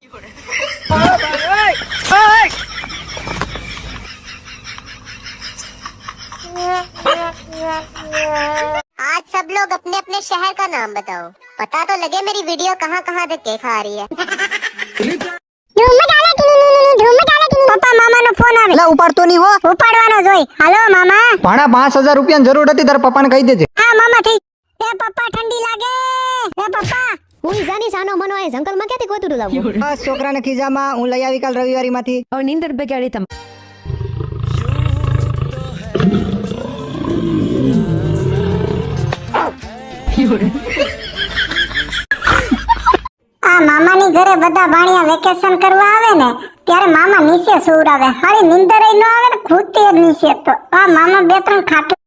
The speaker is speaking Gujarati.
आज सब लोग अपने अपने शहर का नाम बताओ, पता तो लगे मेरी वीडियो कहाँ कहाँ धक्के खा रही है। પપ્પા મામાનો ફોન આવે. લા ઉપાડતો નહીં હો. ઉપાડવાનો જોઈ. હાલો મામા. ભાણા 5000 રૂપિયાની જરૂર હતી, તારા પપ્પાને કહી દેજે. હા મામા થઈ. એ પપ્પા ઠંડી લાગે. એ પપ્પા હું જાની સાનો મનો એ જંગલમાં ક્યાંથી ગોતું લાવું? બસ છોકરાને ખીજામાં હું લઈ આવી કાલ રવિવારીમાંથી. હવે નીંદર બગાડી તમ. આ મામાની ઘરે બધા ભાણિયા વેકેશન કરવા આવે ને ત્યારે મામા નીચે સુવડાવે. હારી નીંદર ન આવે ને ખૂટતી જ નીચે. તો આ મામા 2-3 ખાટલા